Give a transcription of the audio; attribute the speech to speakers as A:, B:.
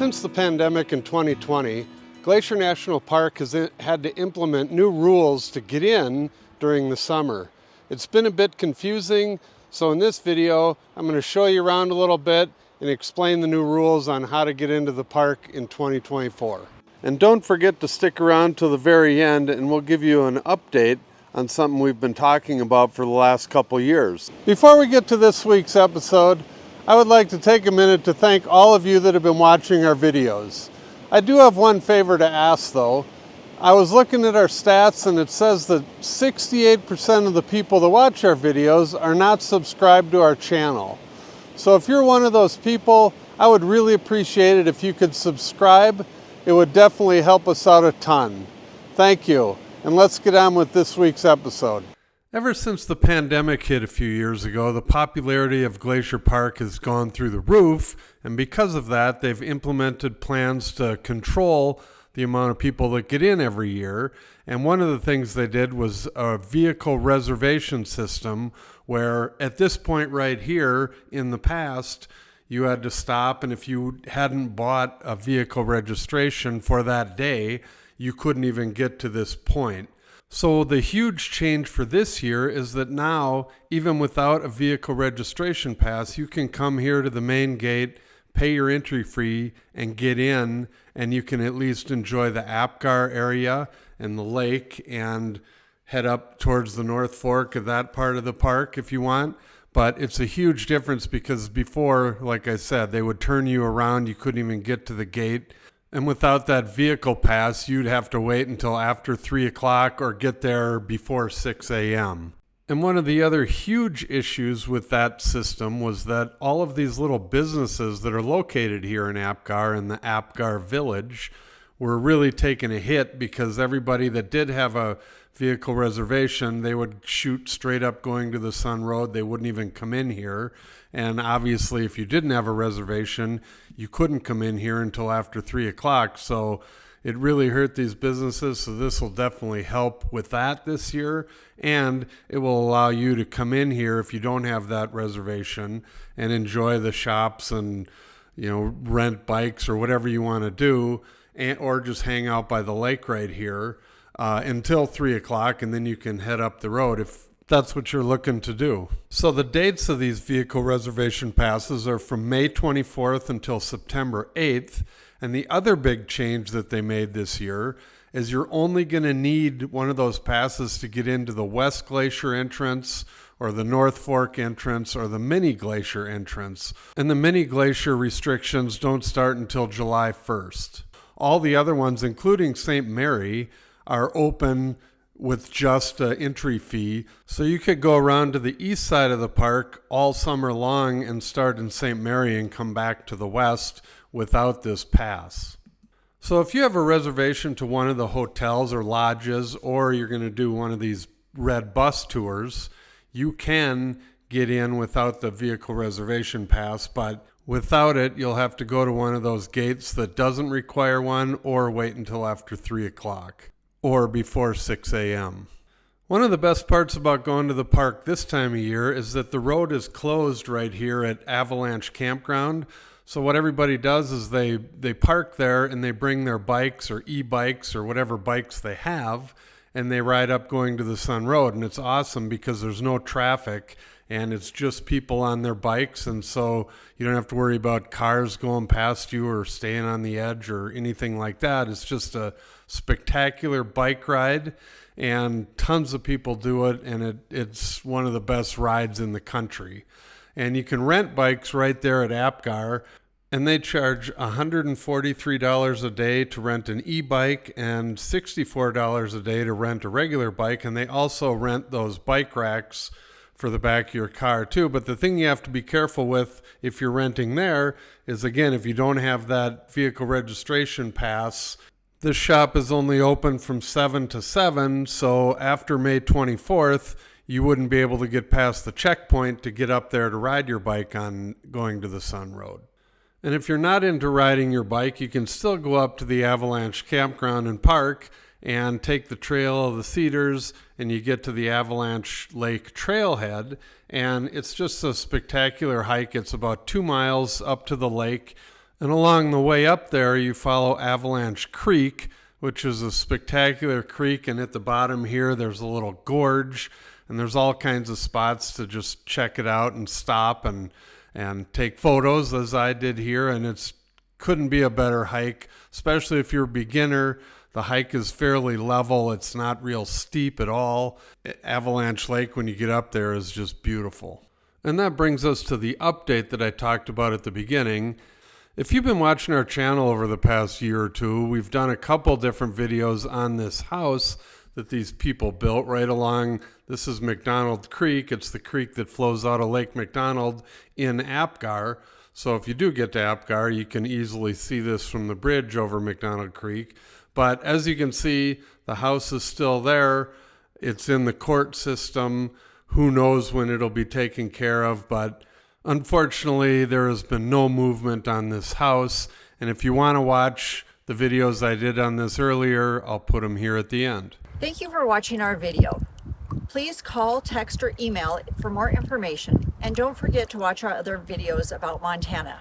A: Since the pandemic in 2020, Glacier National Park has had to implement new rules to get in during the summer. It's been a bit confusing, so in this video, I'm going to show you around a little bit and explain the new rules on how to get into the park in 2024. And don't forget to stick around till the very end and we'll give you an update on something we've been talking about for the last couple years. Before we get to this week's episode, I would like to take a minute to thank all of you that have been watching our videos. I do have one favor to ask though. I was looking at our stats and it says that 68% of the people that watch our videos are not subscribed to our channel. So if you're one of those people, I would really appreciate it if you could subscribe. It would definitely help us out a ton. Thank you, and let's get on with this week's episode. Ever since the pandemic hit a few years ago, the popularity of Glacier Park has gone through the roof, and because of that, they've implemented plans to control the amount of people that get in every year. And one of the things they did was a vehicle reservation system where at this point right here in the past, you had to stop, and if you hadn't bought a vehicle registration for that day, you couldn't even get to this point. So the huge change for this year is that now, even without a vehicle registration pass, you can come here to the main gate, pay your entry fee, and get in, and you can at least enjoy the Apgar area and the lake and head up towards the North Fork of that part of the park if you want. But it's a huge difference because before, like I said, they would turn you around, you couldn't even get to the gate. And without that vehicle pass, you'd have to wait until after 3 o'clock or get there before 6 a.m. And one of the other huge issues with that system was that all of these little businesses that are located here in Apgar and the Apgar Village were really taking a hit because everybody that did have a vehicle reservation, they would shoot straight up going to the Sun Road. They wouldn't even come in here. And obviously, if you didn't have a reservation, you couldn't come in here until after 3 o'clock. So it really hurt these businesses. So this will definitely help with that this year. And it will allow you to come in here if you don't have that reservation and enjoy the shops and, rent bikes or whatever you want to do, or just hang out by the lake right here until 3 o'clock. And then you can head up the road if that's what you're looking to do. So the dates of these vehicle reservation passes are from May 24th until September 8th. And the other big change that they made this year is you're only going to need one of those passes to get into the West Glacier entrance or the North Fork entrance or the Mini Glacier entrance. And the Mini Glacier restrictions don't start until July 1st. All the other ones, including St. Mary, are open with just an entry fee. So you could go around to the east side of the park all summer long and start in St. Mary and come back to the west without this pass. So if you have a reservation to one of the hotels or lodges, or you're going to do one of these red bus tours, you can get in without the vehicle reservation pass, but without it, you'll have to go to one of those gates that doesn't require one or wait until after 3 o'clock. Or before 6 a.m. One of the best parts about going to the park this time of year is that the road is closed right here at Avalanche Campground. So what everybody does is they park there and they bring their bikes or e-bikes or whatever bikes they have, and they ride up going to the Sun Road. And it's awesome because there's no traffic and it's just people on their bikes. And so you don't have to worry about cars going past you or staying on the edge or anything like that. It's just a spectacular bike ride, and tons of people do it, and it's one of the best rides in the country. And you can rent bikes right there at Apgar, and they charge $143 a day to rent an e-bike and $64 a day to rent a regular bike, and they also rent those bike racks for the back of your car too. But the thing you have to be careful with if you're renting there is, again, if you don't have that vehicle registration pass, this shop is only open from 7 to 7, so after May 24th, you wouldn't be able to get past the checkpoint to get up there to ride your bike on going to the Sun Road. And if you're not into riding your bike, you can still go up to the Avalanche Campground and Park and take the Trail of the Cedars, and you get to the Avalanche Lake Trailhead, and it's just a spectacular hike. It's about 2 miles up to the lake, And along the way up there, you follow Avalanche Creek, which is a spectacular creek. And at the bottom here, there's a little gorge. And there's all kinds of spots to just check it out and stop and take photos, as I did here. And it's couldn't be a better hike, especially if you're a beginner. The hike is fairly level. It's not real steep at all. Avalanche Lake, when you get up there, is just beautiful. And that brings us to the update that I talked about at the beginning. If you've been watching our channel over the past year or two, we've done a couple different videos on this house that these people built right along. This is McDonald Creek. It's the creek that flows out of Lake McDonald in Apgar. So if you do get to Apgar, you can easily see this from the bridge over McDonald Creek. But as you can see, the house is still there. It's in the court system. Who knows when it'll be taken care of, but unfortunately, there has been no movement on this house. And if you want to watch the videos I did on this earlier, I'll put them here at the end.
B: Thank you for watching our video. Please call, text, or email for more information. And don't forget to watch our other videos about Montana.